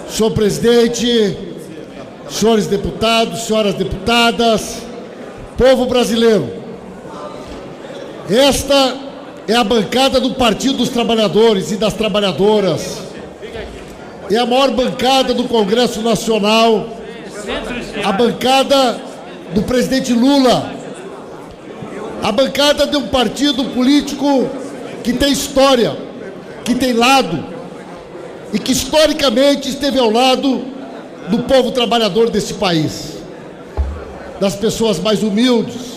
Senhor presidente, senhores deputados, senhoras deputadas, povo brasileiro, esta é a bancada do Partido dos Trabalhadores e das Trabalhadoras. É a maior bancada do Congresso Nacional, a bancada do presidente Lula, a bancada de um partido político que tem história, que tem lado e que historicamente esteve ao lado do povo trabalhador desse país, das pessoas mais humildes.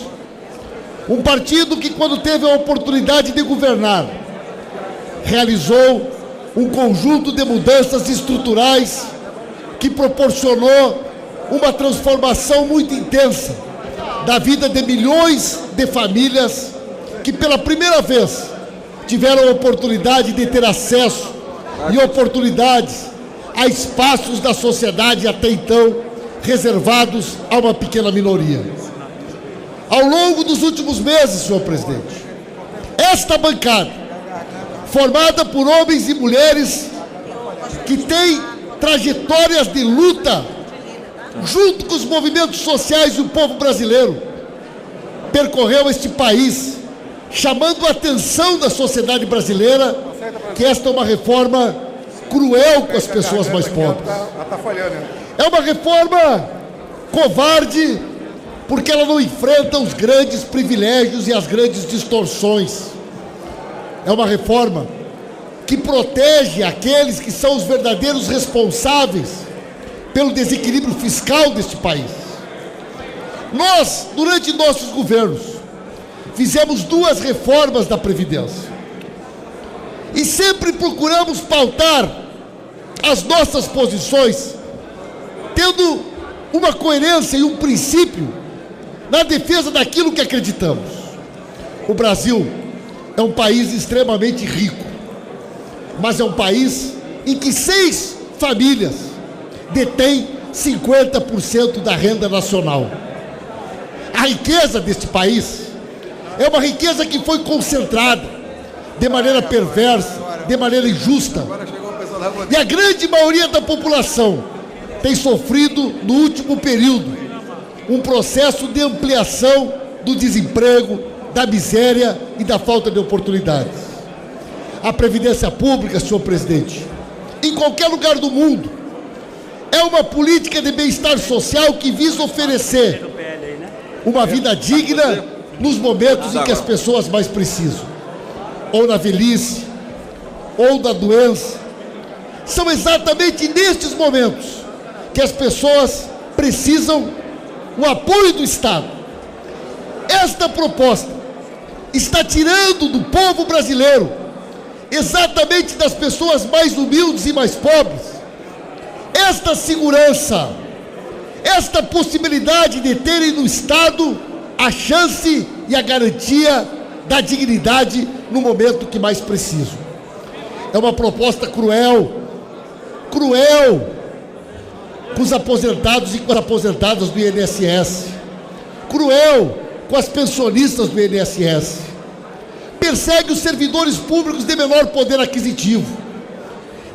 Um partido que, quando teve a oportunidade de governar, realizou um conjunto de mudanças estruturais que proporcionou uma transformação muito intensa da vida de milhões de famílias que pela primeira vez tiveram a oportunidade de ter acesso e oportunidades a espaços da sociedade até então reservados a uma pequena minoria. Ao longo dos últimos meses, senhor presidente, esta bancada, formada por homens e mulheres que têm trajetórias de luta junto com os movimentos sociais e o povo brasileiro, percorreu este país, chamando a atenção da sociedade brasileira que esta é uma reforma cruel com as pessoas mais pobres. É uma reforma covarde, porque ela não enfrenta os grandes privilégios e as grandes distorções. É uma reforma que protege aqueles que são os verdadeiros responsáveis pelo desequilíbrio fiscal deste país. Nós, durante nossos governos, fizemos 2 reformas da Previdência e sempre procuramos pautar as nossas posições tendo uma coerência e um princípio na defesa daquilo que acreditamos. O Brasil é um país extremamente rico, mas é um país em que 6 famílias detêm 50% da renda nacional. A riqueza deste país é uma riqueza que foi concentrada de maneira perversa, de maneira injusta. E a grande maioria da população tem sofrido, no último período, um processo de ampliação do desemprego, da miséria e da falta de oportunidades. A Previdência Pública, senhor presidente, em qualquer lugar do mundo, é uma política de bem-estar social que visa oferecer uma vida digna nos momentos em que as pessoas mais precisam, ou na velhice, ou na doença. São exatamente nestes momentos que as pessoas precisam o apoio do Estado. Esta proposta está tirando do povo brasileiro, exatamente das pessoas mais humildes e mais pobres, esta segurança, esta possibilidade de terem no Estado a chance e a garantia da dignidade no momento que mais precisam. É uma proposta cruel com os aposentados e com as aposentadas do INSS, cruel com as pensionistas do INSS, persegue os servidores públicos de menor poder aquisitivo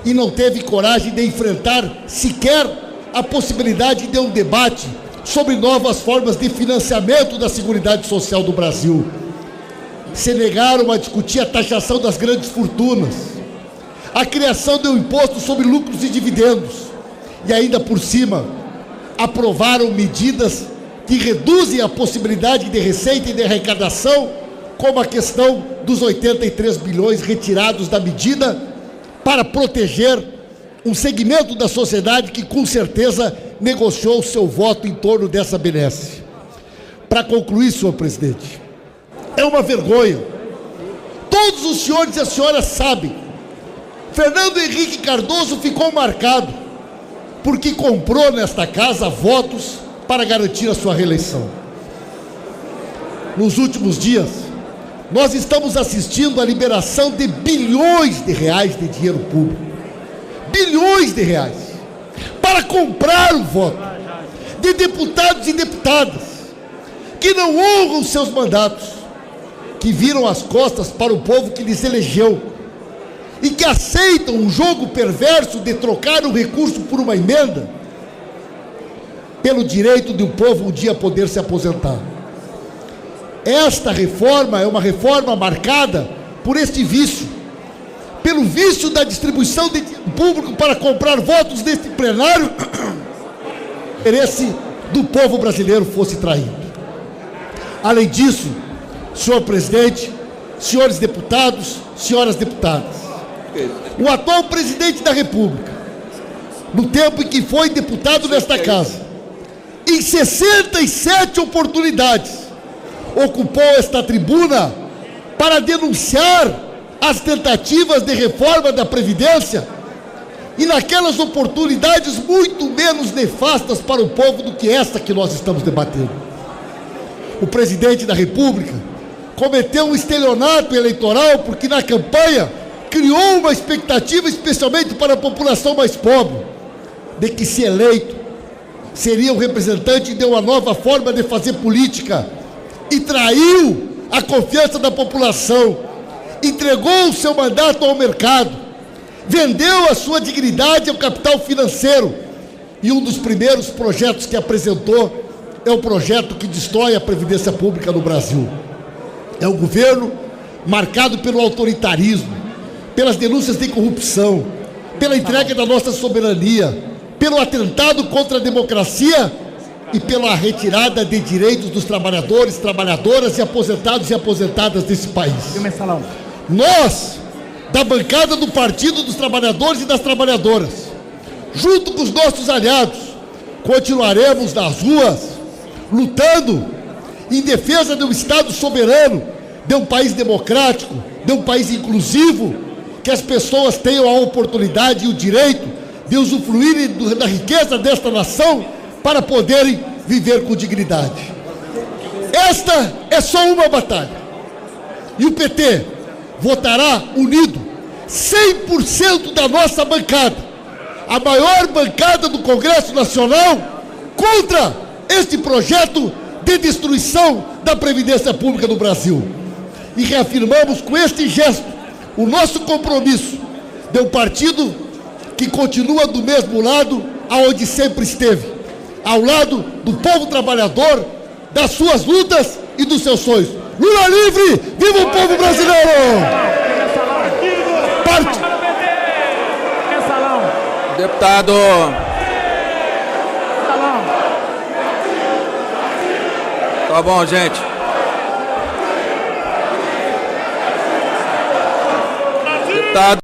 e não teve coragem de enfrentar sequer a possibilidade de um debate sobre novas formas de financiamento da Seguridade Social do Brasil. Se negaram a discutir a taxação das grandes fortunas, a criação de um imposto sobre lucros e dividendos, e ainda por cima aprovaram medidas que reduzem a possibilidade de receita e de arrecadação, como a questão dos 83 bilhões retirados da medida para proteger um segmento da sociedade que com certeza negociou o seu voto em torno dessa benesse. Para concluir, senhor presidente, é uma vergonha. Todos os senhores e as senhoras sabem, Fernando Henrique Cardoso ficou marcado porque comprou nesta casa votos para garantir a sua reeleição. Nos últimos dias, nós estamos assistindo à liberação de bilhões de reais de dinheiro público. Bilhões de reais. Para comprar o voto de deputados e deputadas que não honram seus mandatos, que viram as costas para o povo que lhes elegeu, e que aceitam o jogo perverso de trocar um recurso por uma emenda pelo direito de um povo um dia poder se aposentar. Esta reforma é uma reforma marcada por este vício, pelo vício da distribuição de dinheiro público para comprar votos neste plenário, o interesse do povo brasileiro fosse traído. Além disso, senhor presidente, senhores deputados, senhoras deputadas, o atual presidente da República, no tempo em que foi deputado nesta casa, em 67 oportunidades, ocupou esta tribuna para denunciar as tentativas de reforma da Previdência, e naquelas oportunidades muito menos nefastas para o povo do que esta que nós estamos debatendo. O presidente da República cometeu um estelionato eleitoral porque na campanha criou uma expectativa, especialmente para a população mais pobre, de que, se eleito, seria o representante de uma nova forma de fazer política, e traiu a confiança da população, entregou o seu mandato ao mercado, vendeu a sua dignidade ao capital financeiro, e um dos primeiros projetos que apresentou é o projeto que destrói a Previdência Pública no Brasil. É um governo marcado pelo autoritarismo, pelas denúncias de corrupção, pela entrega da nossa soberania, pelo atentado contra a democracia e pela retirada de direitos dos trabalhadores, trabalhadoras e aposentados e aposentadas desse país. Nós, da bancada do Partido dos Trabalhadores e das Trabalhadoras, junto com os nossos aliados, continuaremos nas ruas, lutando em defesa de um Estado soberano, de um país democrático, de um país inclusivo, que as pessoas tenham a oportunidade e o direito de usufruírem da riqueza desta nação para poderem viver com dignidade. Esta é só uma batalha. E o PT votará unido, 100% da nossa bancada, a maior bancada do Congresso Nacional, contra este projeto de destruição da Previdência Pública no Brasil. E reafirmamos com este gesto o nosso compromisso de um partido que continua do mesmo lado aonde sempre esteve, ao lado do povo trabalhador, das suas lutas e dos seus sonhos. Lula livre! Viva o povo brasileiro! Deputado. Tá bom, gente. Deputado.